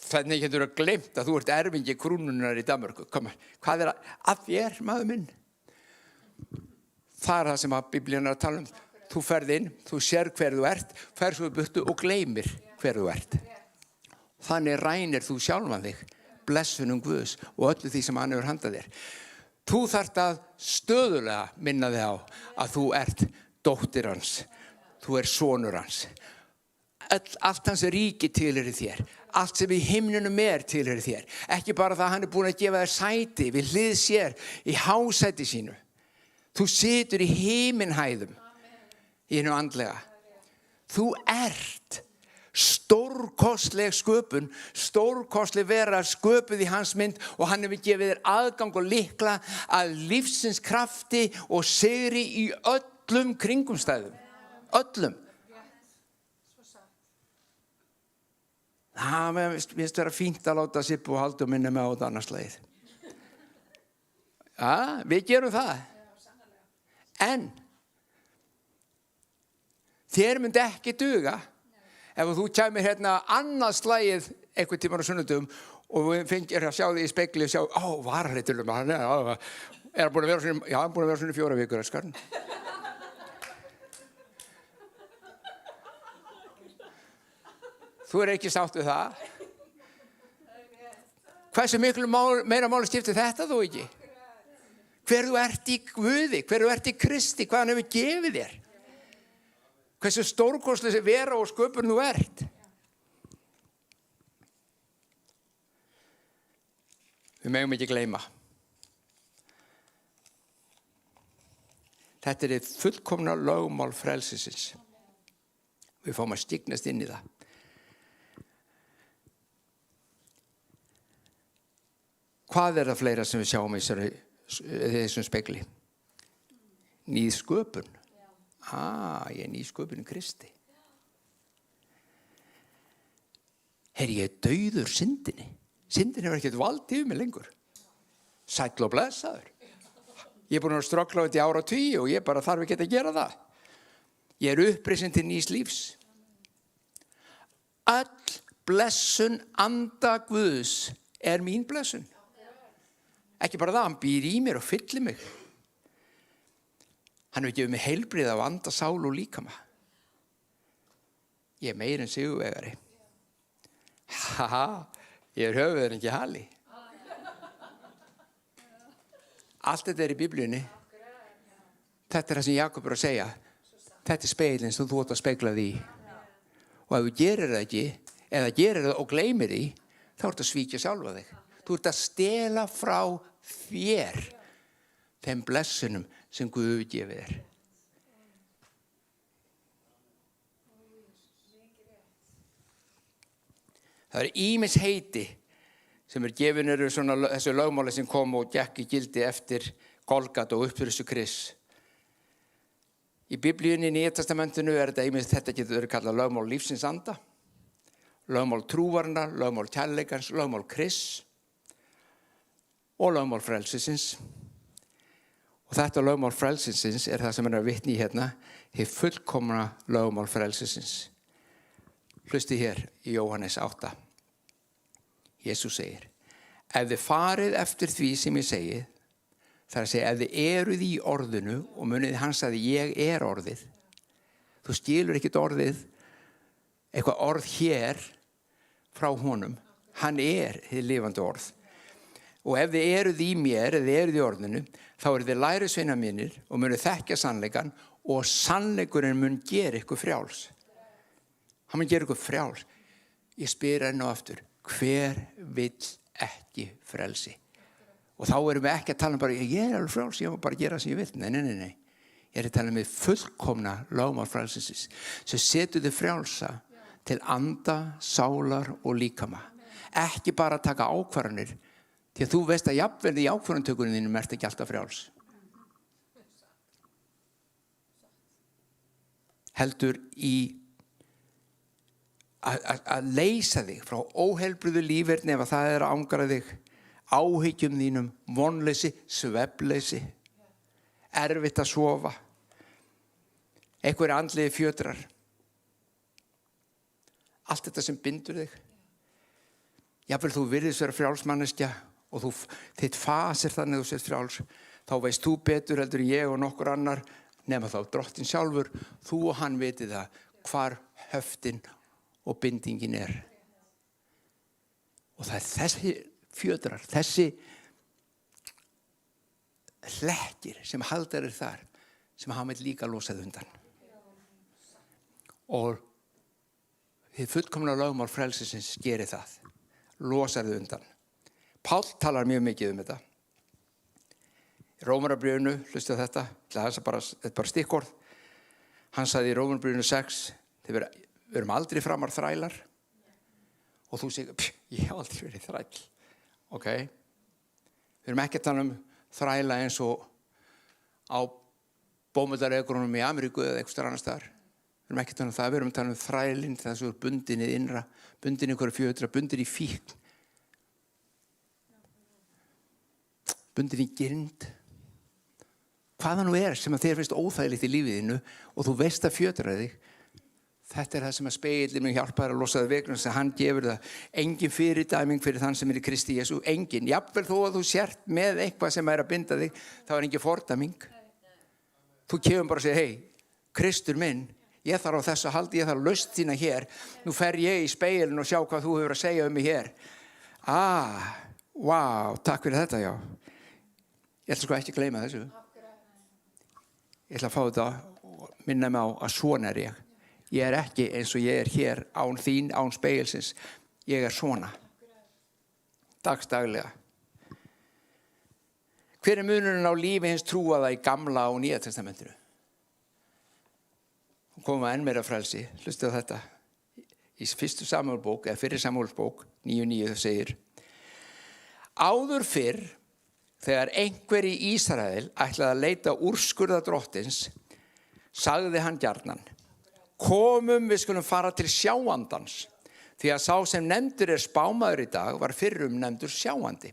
Speaker 4: Þannig getur þú glemt að þú ert erfingi krúnunar í Danmörku. Hvað er að þér, maður minn? Það er það sem að Biblían er að tala um. Þú ferð inn, þú sér hver þú ert, fer svo burtu og gleymir hver þú ert. Þannig rænir þú sjálfan þig, blessunum Guðs og öllu því sem hann hefur handað þér. Þú þarft að stöðulega minna þig á að þú ert dóttir hans, þú er sonur hans. Allt hans ríki tilheyrir þér. Allt sem í himnunum tilheyrir þér. Ekki bara það að hann er búin að gefa þér sæti við hlið sér í hásæti sínu. Þú situr í himinhæðum í hennu andlega. Þú ert stórkostleg sköpun, stórkostleg vera sköpuð í hans mynd og hann hefur gefið þér aðgang og lykla að lífsins krafti og sigri í öllum kringumstæðum. Öllum. Mér finnst vera fínt að láta Sibbu og Halldór minna mig á þetta annars lagið. Ja, við gerum það. En þér myndi ekki duga ef þú kæmir hérna annað slagið einhvern tímann á sunnudum og við fengir að sjá þig í spegli og sjá, varhreiturlum, hann er búin að vera svona, já, hann er búin að vera svona 4 vikur, elskarn. Þú er ekki sátt við það. Hversu miklu meira máli skiptir þetta þú ekki? Hver þú ert í Guði, hver þú ert í Kristi, hvað hann hefur gefið þér. Hversu stórkostleg vera og sköpun þú ert. Við megum ekki gleyma. Þetta er fullkomna lögmál frelsisins. Við fáum að stignast inn í það. Hvað er það fleira sem við sjáum í þessum spegli? Nýð sköpun. Ég er nýð sköpun í Kristi. Ég er dauður syndinni. Syndin hefur ekkert vald yfir mig lengur. Sæll og blessaður. Ég er búin að ströggla þetta í áratugi og ég bara þarf ekki að gera það. Ég er upprisin til nýs lífs. Öll blessun anda Guðs er mín blessun. Ekki bara það, hann býr í mér og fyllir mig. Hann hefur gefið mig heilbrigði af anda, sál og líkama. Ég er meir en sigurvegari. Ég er höfuður en ekki hali. Allt þetta er í Biblíunni. Þetta er það sem Jakob er að segja. Þetta er speilin sem þú átt að spegla því. Og ef þú gerir það ekki, eða gerir það og gleymir því, þá ert að svíkja sjálfa þig. Þú ert að stela frá þér þeim blessunum sem Guð gefið þér. Það er ýmis heiti sem gefin eru þessu lögmáli sem kom og gekk í gildi eftir Golgat og upprissu Krists. Í Biblíunni, í Nýja testamentinu þetta getur verið kallað lögmál lífsins anda, lögmál trúarinnar, lögmál kærleikans, lögmál Krists og lögmál frelsisins. Og þetta lögmál frelsisins er það sem er að vitni í hérna, hið fullkomna lögmál frelsisins. Hlusti hér í Jóhannes 8. Jesús segir, ef þið farið eftir því sem ég segi, það er að segja, ef þið eruð í orðinu og munið hans að ég er orðið, þú skilur ekkert orðið, eitthvað orð hér frá honum, hann er hið lifandi orð. Og ef þið eruð í mér, ef þið eruð í orðinu, þá eru þið lærisveinar mínir og munið þekkja sannleikan og sannleikurinn mun gera ykkur frjáls. Hann mun gera ykkur frjáls. Ég spyr enn og aftur, hver vill ekki frelsi? Og þá erum við ekki að tala um bara, ég er alveg frjáls, ég má bara gera sem ég vil. Nei. Ég er að tala um fullkomna lögmál frelsisins sem setur þið frjálsa til anda, sálar og líkama. Ekki bara taka ákvarðanir Því að þú veist að jafnvel í ákvörðuntökunum þínum ert ekki alltaf frjáls. Heldur í að leysa þig frá óheilbrigðu líferni ef það að angra þig, áhyggjum þínum, vonleysi, svefnleysi, erfitt að sofa, einhverjir andlegi fjötrar. Allt þetta sem bindur þig. Jafnvel þú virðist vera frjálsmanneskja og þitt fasir þannig þú sért frjáls, þá veist þú betur heldur en ég og nokkur annar, nema þá Drottinn sjálfur, þú og hann vitið það hvar höftin og bindingin er. Og það er þessi fjötrar, þessi hlekkir sem haldar þar, sem hann vil líka losað undan. Og þið fullkomna lögmál frelsisins gerir það, losar þau undan. Páll talar mjög mikið þetta. Í Rómarbréfinu, hlustu á þetta, þetta er bara stikkorð. Hann sagði í Rómarbréfinu 6, við erum aldrei framar þrælar. Og þú segir, ég hef aldrei verið þræll. Ok? Við erum ekki að tala þræla eins og á bómuldaregrunum í Ameríku eða eitthvað annar staðar. Við erum ekki að tala það, við erum að tala þrælinn, þess að bundin í innra, bundin í einhverju fjötra, bundin í fíkn, bundin í girnd. Hvaða nú er sem að þér finnst óþægilegt í lífiðinu og þú veist að fjötra þig, þetta er það sem að spegillinu hjálpar að losa það vegna þess að hann gefur það. Engin fyrirdæming fyrir þann sem er í Kristi Jesú, engin. Jafnvel þó að þú sért með eitthvað sem er að binda þig, þá er engin fordæming. Þú kemur bara og segir, hei, Kristur minn, ég þarf á þessu að halda, ég þarf að lausn þína hér. Nú fer ég í spegilinu og sjá hvað þú hefur að segja mig hér. Takk fyrir þetta, já. Ég ætla sko ekki að gleyma þessu. Ég ætla að fá þetta og minna mig á að svona er ég. Ég er ekki eins og ég er hér án þín, án spegilsins. Ég er svona. Dagsdaglega. Hver er munurinn á lífi hins trúaða í Gamla og Nýja testamentinu? Hún koma enn meira frelsi. Hlustu á þetta. Í fyrstu Samúelsbók, eða fyrri Samúelsbók, 9:9 það segir: Áður fyrr, þegar einhver í Ísrael ætlaði að leita úrskurða Drottins, sagði hann gjarnan: Komum, við skulum fara til sjáandans, því að sá sem nefndur er spámaður í dag var fyrrum nefndur sjáandi.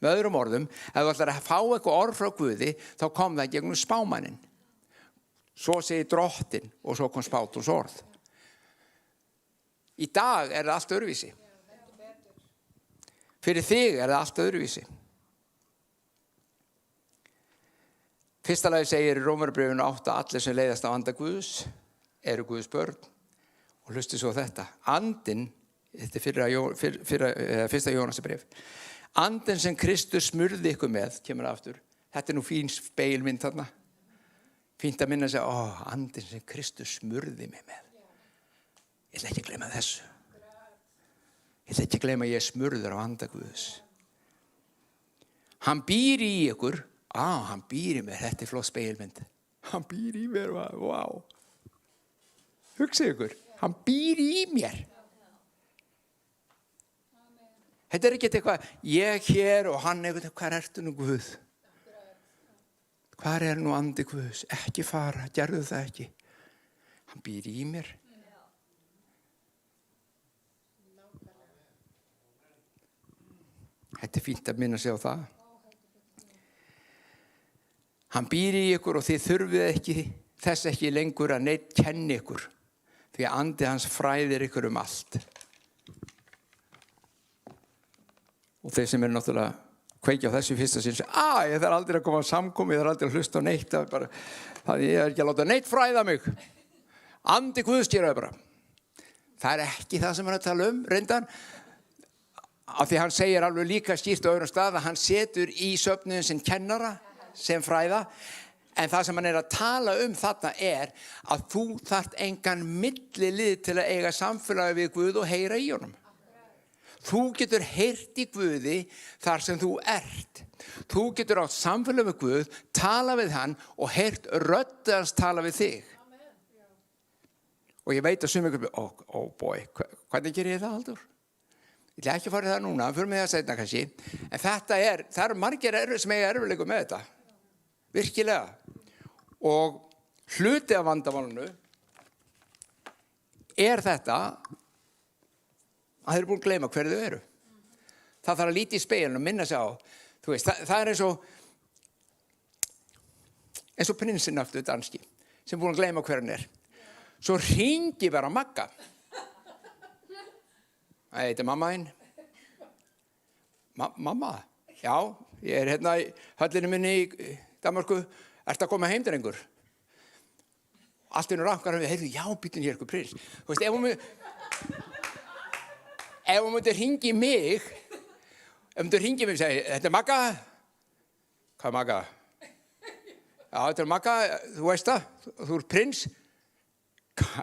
Speaker 4: Með öðrum orðum, ef þú ætlar að fá eitthvað orð frá Guði, þá kom það gegnum spámannin. Svo segir Drottinn og svo kom spátons orð. Í dag er það allt öðruvísi. Fyrir þig er það allt öðruvísi. Fyrsta lagi segir í Rómarbréfinu 8 að allir sem leiðast á anda Guðs eru Guðs börn. Og hlustu svo þetta. Andinn, þetta er fyrsta Jónasarbréf. Andinn sem Kristus smurði ykkur með, kemur aftur. Þetta er nú fín speilmynd þarna. Fínt að minna sig, andinn sem Kristus smurði mig með. Ég ætla ekki að gleyma þessu. Ég ætla ekki að gleyma að ég er smurður á anda Guðs. Hann býr í ykkur. Hann býr í mér. Þetta er flott speilmynd. Hann býr í mér. Vá. Hugsið ykkur. Hann býr í mér. Þetta er ekki eitthvað ég hér og hann eitthvað. Hvar ertu nú Guð? Hvar er nú andi Guðs? Ekki fara. Gerðu það ekki. Hann býr í mér. Þetta er fínt að minna sig á það. Hann býr í ykkur og þið þurfið ekki þess ekki lengur að neitt kenni ykkur, því að andi hans fræðir ykkur um allt. Og þeir sem eru náttúrulega kveikja á þessu fyrsta sinn, ég þarf aldrei að koma á samkomu, ég þarf aldrei að hlusta á neitt, það ég er ekki að láta neitt fræða mig. Andi Guðs gera það bara. Það er ekki það sem hann er að tala reyndan. Af því hann segir alveg líka skýrt á öðrum stað að hann setur í söfnuðin sem kennara, sem fræða, en það sem hann er að tala þarna er að þú þarft engan millilið til að eiga samfélagi við Guð og heyra í honum. Þú getur heyrt í Guði þar sem þú ert. Þú getur átt samfélagi við Guð, tala við hann og heyrt rödd hans tala við þig. Og ég veit að sumir ykkur, boy, hvernig ger ég það, Halldór? Ég ætla ekki að fara í það núna, fyrir mig það seinna kannski. En það eru margir sem eiga erfiðleikum með þetta. Virkilega. Og hluti af vandamálinu þetta að þeir eru búin að gleyma hverju þau eru. Það þarf að líta í spegilinn og minna sig á. Þú veist, það er eins og prinsinn aftur danski sem búin að gleyma hverju hann er. Svo hringi bara Magga. Þetta er mamma þín. Mamma? Já, ég er hérna í höllinu minni í Danmarku. Ertu að koma heim, drengur? Allt í einu rankar hann við, heyrðu, já, býtum hér eitthvað prins. Þú veist, ef hún myndi hringi mig, og segi, þetta er Magga? Hvað er Magga? Já, þetta er Magga, þú veist það, þú ert prins. Það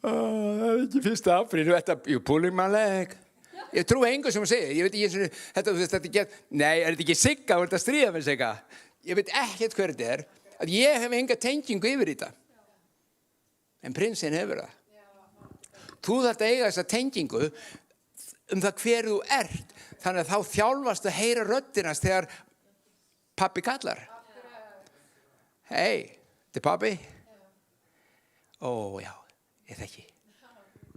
Speaker 4: er ekki 1. apríl, you pulling my leg. Ég trúi engu sem hún segir, ég veit ekki, þetta get, nei, er þetta ekki Sigga, þú ert að stríða með Sigga? Ég veit ekkert hver þetta er, að ég hef enga tengingu yfir þetta. En prinsinn hefur það. Þú þarft að eiga þessa tengingu það hver þú ert, þannig að þá þjálfast að heyra röddinast þegar pabbi kallar. Hei, þetta er pabbi? Ó, já, ég þekki.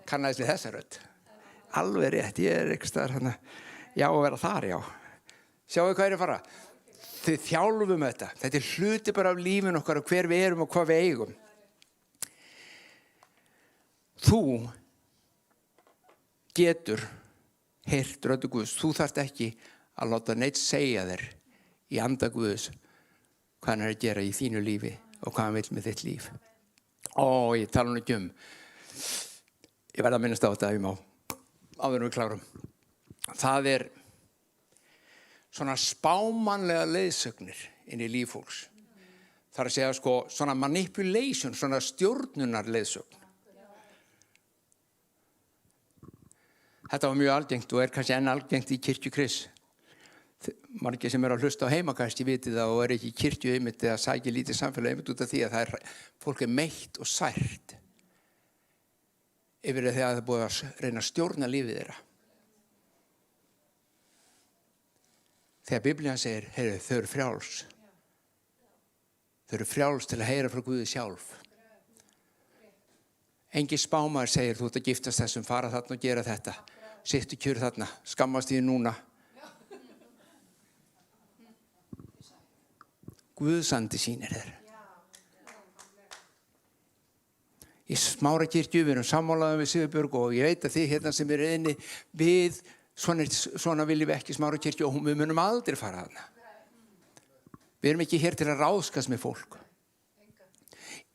Speaker 4: Kannaðist við þessa rödd. Alveg rétt, ég er ekki staðar hann já, að vera þar, já. Sjáu hvað er að fara? Þið þjálfum þetta. Þetta er hluti bara af lífinu okkar og hver við erum og hvað við eigum. Þú getur heyrt röddu Guðs. Þú þarft ekki að láta neitt segja þér í anda Guðs hvað hann er að gera í þínu lífi og hvað hann vill með þitt líf. Ég tala nú ekki ég verð að minnast á þetta ef ég má, áður en við klárum. Það er svona spámannlega leiðsögnir inn í líf fólks. Það er að segja svona manipulation, svona stjórnunar leiðsögn. Þetta var mjög algengt og er kannski enn algengt í kirkju Krists. Margir sem eru að hlusta á heimakast, ég viti það og er ekki í kirkju einmitt eða sækir lítið samfélag einmitt út af því að fólk er meitt og sært yfir því að það er búið að reyna að stjórna lífið þeirra. Þegar Biblían segir, heyrðu, þau eru frjáls. Þau eru frjáls til að heyra frá Guði sjálf. Engin spámaður segir, þú ert að giftast þessum, fara þarna og gera þetta. Sittu kjur þarna, skammast því núna. Guðsandi sýnir þér. Í Smárakirkju, við erum sammálaðum við Sigurbjörg og ég veit að þið hérna sem eru inni við, svona viljum við ekki Smárakirkju og við munum aldrei fara þarna. Við erum ekki hér til að ráðskast með fólk.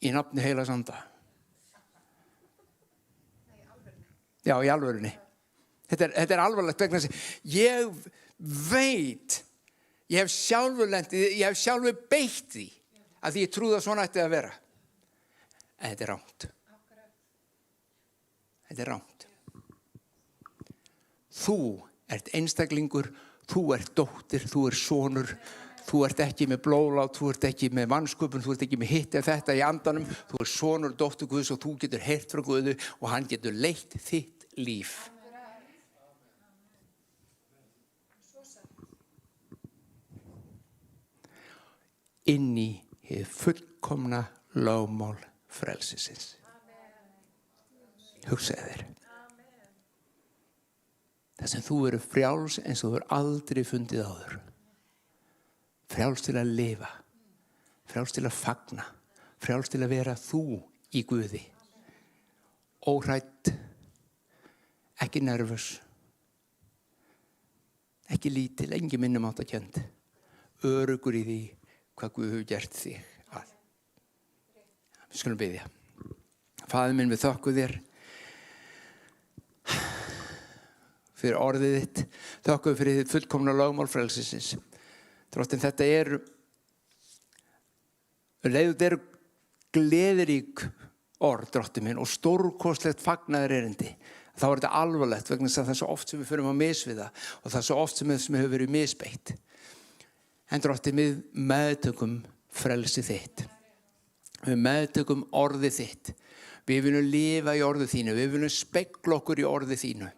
Speaker 4: Í nafni Heilags Anda. Já, í alvörunni. Þetta er alvarlegt vegna þess að ég veit, ég hef sjálfur beitt því að því ég trúði að svona ætti að vera. En þetta er rangt. Þetta er rangt. Þú ert einstaklingur, þú ert dóttir, þú ert sonur, þú ert ekki með blóðlát, þú ert ekki með vansköpun, þú ert ekki með hitt eða þetta í andanum, þú ert sonur, dóttir Guðs og þú getur heyrt frá Guði og hann getur leitt þitt líf. Inn í hið fullkomna lögmál frelsisins. Hugsaðu þér. Það sem þú eru frjáls eins og þú er aldrei fundið áður. Frjáls til að lifa. Frjáls til að fagna. Frjáls til að vera þú í Guði. Óhrædd. Ekki nervus. Ekki lítil, engin minnumáttakjönd. Öruggur í því hvað Guð hefur gert þig að. Við skulum biðja. Faðir minn, við þökkum þér fyrir orðið þitt. Þökkum fyrir þitt fullkomna lögmál frelsisins. Drottinn, þetta eru gleðirík orð, drottinn minn, og stórkostlegt fagnaðar erindi. Þá er þetta alvarlegt vegna þess að það er svo oft sem við förum að misviða og það er svo oft sem við hefur verið misbeitt. En drottinn, við meðtökum frelsi þitt. Við meðtökum orðið þitt. Við viljum lifa í orðið þínu. Við viljum spegla okkur í orðið þínu.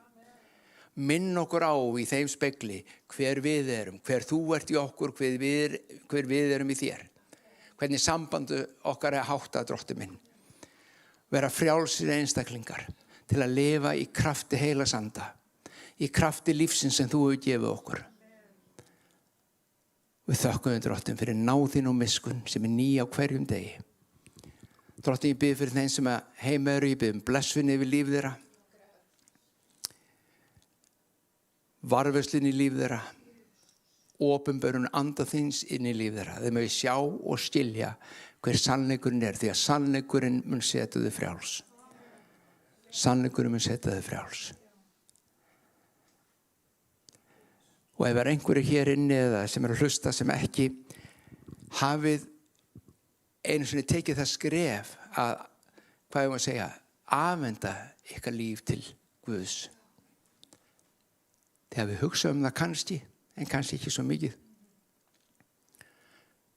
Speaker 4: minn okkur á í þeim spegli hver við erum, hver þú ert í okkur, hver við erum í þér. Hvernig sambandu okkar háttað, Drottinn minn. Vera frjálsir einstaklingar til að lifa í krafti heilags anda, í krafti lífsins sem þú hefur gefið okkur. Við þökkum þér, Drottinn, fyrir náðin og miskun sem ný á hverjum degi. Drottinn, ég bið fyrir þeim sem heima eru, ég bið blessun yfir líf þeirra, varðveislun í líf þeirra, opinberun anda þíns inn í líf þeirra. Þeir megi sjá og skilja hver sannleikurinn því að sannleikurinn mun setja þau frjáls. Sannleikurinn mun setja þau frjáls. Og ef einhverju hér inni eða sem að hlusta sem ekki hafið einu sinni tekið það skref að, hvað ég má segja, afhenda ykkar líf til Guðs. Þegar við hugsaum það kannski, en kannski ekki svo mikið.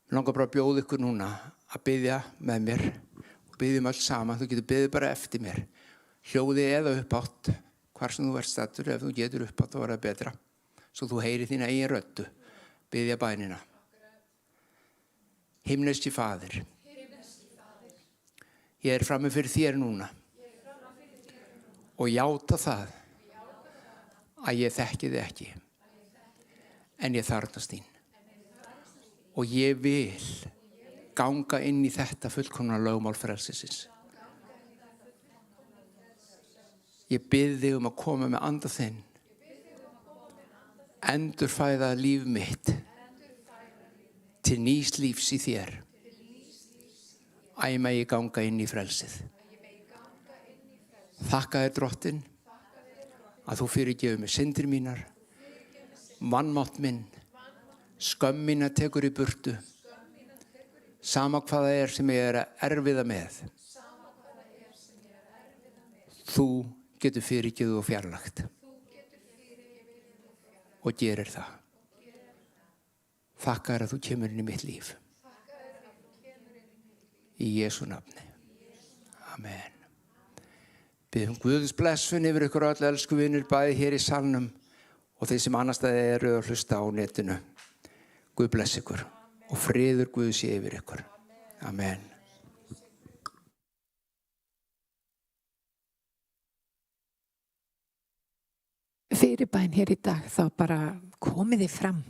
Speaker 4: Mér langar bara að bjóða ykkur núna að biðja með mér og biðjum öll saman. Þú getur biðið bara eftir mér. Hljóði eða uppátt, hvar sem þú ert staddur, ef þú getur uppátt þá var það betra. Svo þú heyrir þína eigin röddu, biðja bænina. Himneski Faðir, ég frammi fyrir þér núna og játa það að ég þekki þig ekki, en ég þarfnast þín. Og ég vil ganga inn í þetta fullkomna lögmál frelsisins. Ég bið þig að koma með anda þinn, endurfæða líf mitt til nýs lífs í þér. Æ megi ganga inn í frelsið. Þakka þér, Drottinn, að þú fyrirgefur mig syndir mínar, vanmátt minn, skömm mína tekur í burtu, sama hvað það sem ég að erfiða með. Þú getur fyrirgefið og fjarlægt og gerir það. Þakka þér að þú kemur inn í mitt líf. Í Jesú nafni. Amen. Biðjum Guðs blessun yfir ykkur öll, elsku vinir, bæði hér í salnum og þeir sem annars staðar eru að hlusta á netinu. Guð bless ykkur og friður Guðs sé yfir ykkur. Amen.
Speaker 3: Fyrirbæn hér í dag, þá bara komið þið fram.